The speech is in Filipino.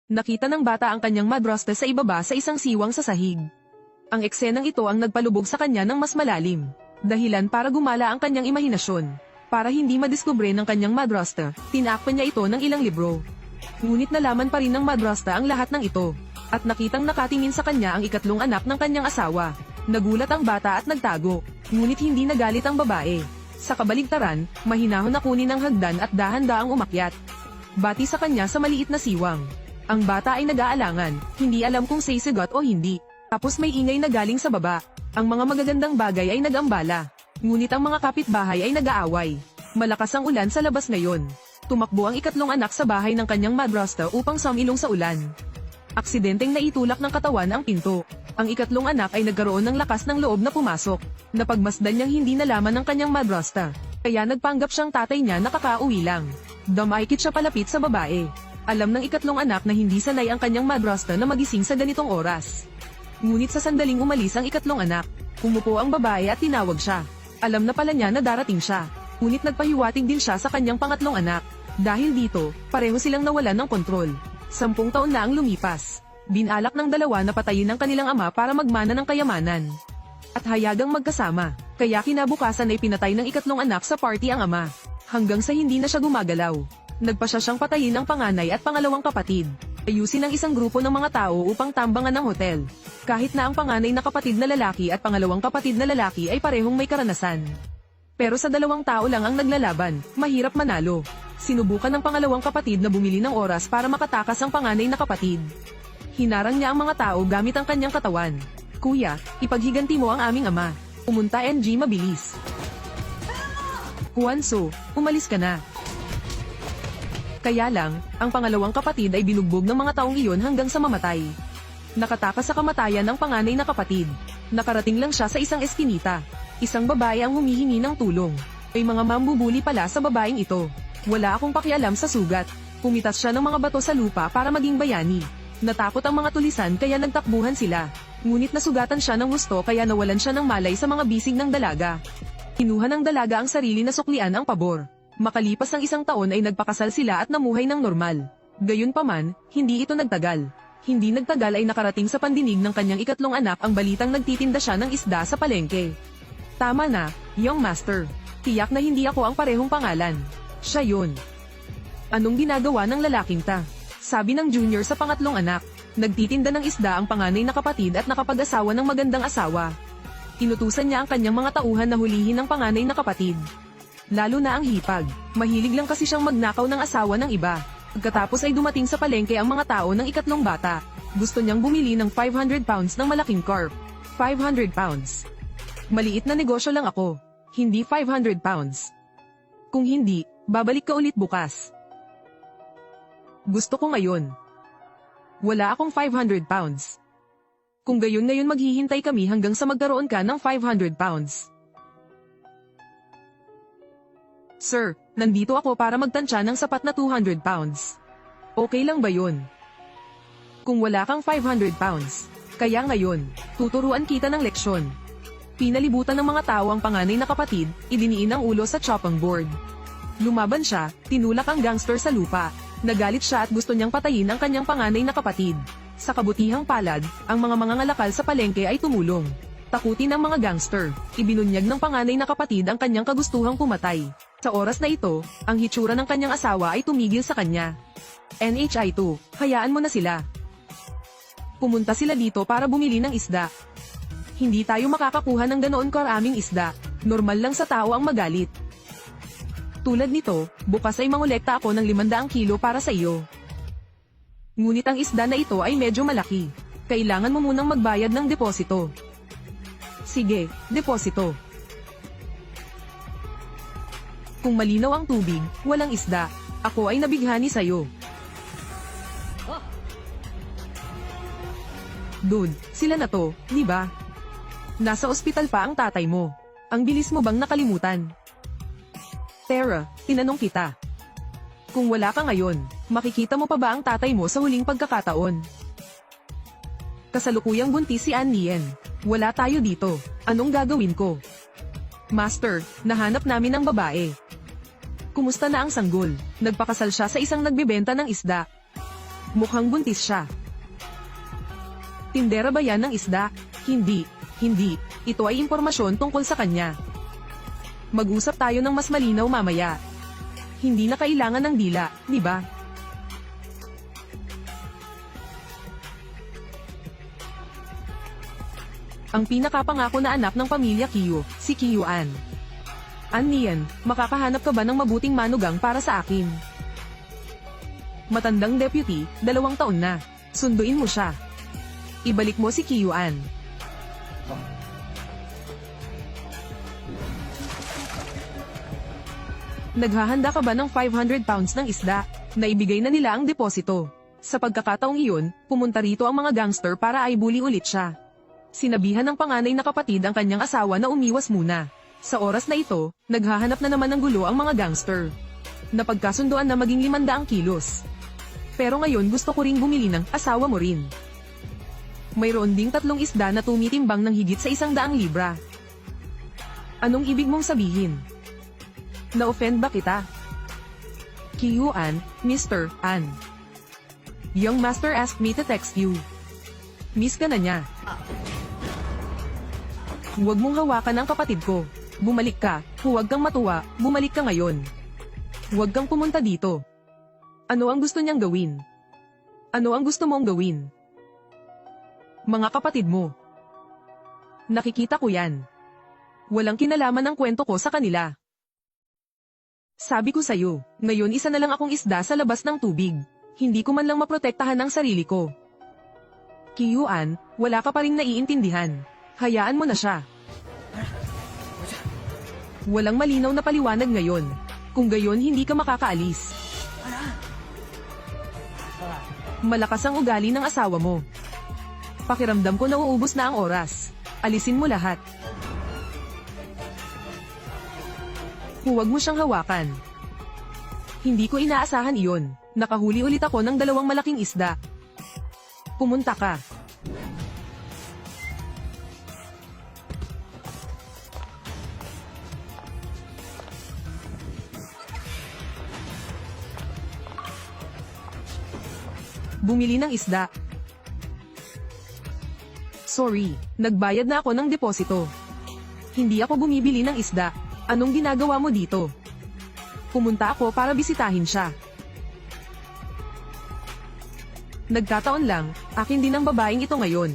Nakita ng bata ang kanyang madrasta sa ibaba sa isang siwang sa sahig. Ang eksenang ito ang nagpalubog sa kanya ng mas malalim. Dahilan para gumala ang kanyang imahinasyon. Para hindi madiskubre ng kanyang madrasta, tinakpan niya ito ng ilang libro. Ngunit nalaman pa rin ng madrasta ang lahat ng ito. At nakitang nakatingin sa kanya ang ikatlong anak ng kanyang asawa. Nagulat ang bata at nagtago. Ngunit hindi nagalit ang babae. Sa kabaligtaran, mahinahon na kunin ang hagdan at dahan-daang umakyat. Bati sa kanya sa maliit na siwang. Ang bata ay nag-aalangan, hindi alam kung sisigot o hindi. Tapos may ingay na galing sa baba. Ang mga magagandang bagay ay nag-ambala. Ngunit ang mga kapitbahay ay nag-aaway. Malakas ang ulan sa labas ngayon. Tumakbo ang ikatlong anak sa bahay ng kanyang madrasta upang sumilong sa ulan. Aksidenteng naitulak ng katawan ang pinto. Ang ikatlong anak ay nagkaroon ng lakas ng loob na pumasok. Napagmasdan niyang hindi nalaman ng kanyang madrasta. Kaya nagpanggap siyang tatay niya na kakauwi lang. Damaykit siya palapit sa babae. Alam ng ikatlong anak na hindi sanay ang kanyang madrasta na magising sa ganitong oras. Ngunit sa sandaling umalis ang ikatlong anak, umupo ang babae at tinawag siya. Alam na pala niya na darating siya. Ngunit nagpahiwatig din siya sa kanyang pangatlong anak. Dahil dito, pareho silang nawalan ng kontrol. 10 taon na ang lumipas. Binalak ng dalawa na patayin ang kanilang ama para magmana ng kayamanan. At hayagang magkasama, kaya kinabukasan ay pinatay ng ikatlong anak sa party ang ama. Hanggang sa hindi na siya gumagalaw. Nagpasya siyang patayin ang panganay at pangalawang kapatid. Ayusin ang isang grupo ng mga tao upang tambangan ng hotel. Kahit na ang panganay na kapatid na lalaki at pangalawang kapatid na lalaki ay parehong may karanasan. Pero sa 2 tao lang ang naglalaban, mahirap manalo. Sinubukan ng pangalawang kapatid na bumili ng oras para makatakas ang panganay na kapatid. Hinarang niya ang mga tao gamit ang kanyang katawan. Kuya, ipaghiganti mo ang aming ama. Pumunta NG mabilis. Juanso, umalis ka na. Kaya lang, ang pangalawang kapatid ay binugbog ng mga taong iyon hanggang sa mamatay. Nakatakas sa kamatayan ng panganay na kapatid. Nakarating lang siya sa isang eskinita. Isang babae ang humihingi ng tulong. May mga mambubuli pala sa babaeng ito. Wala akong pakialam sa sugat. Pumitas siya ng mga bato sa lupa para maging bayani. Natakot ang mga tulisan kaya nagtakbuhan sila. Ngunit nasugatan siya ng husto kaya nawalan siya ng malay sa mga bisig ng dalaga. Kinuha ng dalaga ang sarili na suklian ang pabor. Makalipas ng 1 taon ay nagpakasal sila at namuhay ng normal. Gayunpaman, hindi ito nagtagal. Hindi nagtagal ay nakarating sa pandinig ng kanyang ikatlong anak ang balitang nagtitinda siya ng isda sa palengke. Tama na, young master. Tiyak na hindi ako ang parehong pangalan. Siya yun. Anong ginagawa ng lalaking ta? Sabi ng junior sa pangatlong anak. Nagtitinda ng isda ang panganay na kapatid at nakapag-asawa ng magandang asawa. Inutusan niya ang kanyang mga tauhan na hulihin ang panganay na kapatid. Lalo na ang hipag. Mahilig lang kasi siyang magnakaw ng asawa ng iba. Pagkatapos ay dumating sa palengke ang mga tao ng ikatlong bata. Gusto niyang bumili ng 500 pounds ng malaking carp. 500 pounds. Maliit na negosyo lang ako. Hindi 500 pounds. Kung hindi, babalik ka ulit bukas. Gusto ko ngayon. Wala akong 500 pounds. Kung gayon ngayon maghihintay kami hanggang sa magkaroon ka ng 500 pounds. Sir, nandito ako para magtansya ng sapat na 200 pounds. Okay lang ba yun? Kung wala kang 500 pounds, kaya ngayon, tuturuan kita ng leksyon. Pinalibutan ng mga tao ang panganay na kapatid, idiniin ang ulo sa chopping board. Lumaban siya, tinulak ang gangster sa lupa. Nagalit siya at gusto niyang patayin ang kanyang panganay na kapatid. Sa kabutihang palad, ang mga mangangalakal sa palengke ay tumulong. Takutin ang mga gangster, ibinunyag ng panganay na kapatid ang kanyang kagustuhang pumatay. Sa oras na ito, ang hitsura ng kanyang asawa ay tumigil sa kanya. NHI2, hayaan mo na sila. Pumunta sila dito para bumili ng isda. Hindi tayo makakakuha ng ganoon karaming isda, normal lang sa tao ang magalit. Tulad nito, bukas ay mangolekta ako ng 500 kilo para sa iyo. Ngunit ang isda na ito ay medyo malaki. Kailangan mo munang magbayad ng deposito. Sige, deposito. Kung malinaw ang tubig, walang isda. Ako ay nabighani sa'yo. Dude, sila na to, di ba? Nasa ospital pa ang tatay mo. Ang bilis mo bang nakalimutan? Tara, tinanong kita. Kung wala ka ngayon, makikita mo pa ba ang tatay mo sa huling pagkakataon? Kasalukuyang buntis si Ann. Wala tayo dito. Anong gagawin ko? Master, nahanap namin ang babae. Kumusta na ang sanggol? Nagpakasal siya sa isang nagbebenta ng isda. Mukhang buntis siya. Tindera ba yan ng isda? Hindi. Ito ay impormasyon tungkol sa kanya. Mag-usap tayo ng mas malinaw mamaya. Hindi na kailangan ng dila, di ba? Ang pinakapangako na anak ng pamilya Kiyo, si Kiyo An. Nian, makakahanap ka ba ng mabuting manugang para sa akin? Matandang deputy, 2 taon na. Sunduin mo siya. Ibalik mo si Kiyo An. Naghahanda ka ba ng 500 pounds ng isda? Naibigay na nila ang deposito. Sa pagkakataong iyon, pumunta rito ang mga gangster para ay bully ulit siya. Sinabihan ng panganay na kapatid ang kanyang asawa na umiwas muna. Sa oras na ito, naghahanap na naman ng gulo ang mga gangster. Napagkasunduan na maging 500 kilos. Pero ngayon gusto ko ring bumili ng asawa mo rin. Mayroon ding 3 isda na tumitimbang ng higit sa 100 libra. Anong ibig mong sabihin? Na-offend ba kita? Kiyo An, Mr. An. Young master asked me to text you. Miss ka na niya. Huwag mong hawakan ang kapatid ko. Bumalik ka, huwag kang matuwa, bumalik ka ngayon. Huwag kang pumunta dito. Ano ang gusto niyang gawin? Ano ang gusto mong gawin? Mga kapatid mo. Nakikita ko yan. Walang kinalaman ang kwento ko sa kanila. Sabi ko sa'yo, ngayon isa na lang akong isda sa labas ng tubig. Hindi ko man lang maprotektahan ang sarili ko. Kiyo An, wala ka pa ring naiintindihan. Hayaan mo na siya. Walang malinaw na paliwanag ngayon. Kung gayon hindi ka makakaalis. Malakas ang ugali ng asawa mo. Pakiramdam ko na uubos na ang oras. Alisin mo lahat. Huwag mo siyang hawakan. Hindi ko inaasahan iyon. Nakahuli ulit ako ng 2 malaking isda. Pumunta ka. Bumili ng isda. Sorry, nagbayad na ako ng deposito. Hindi ako bumibili ng isda. Anong ginagawa mo dito? Pumunta ako para bisitahin siya. Nagkataon lang, akin din ang babaeng ito ngayon.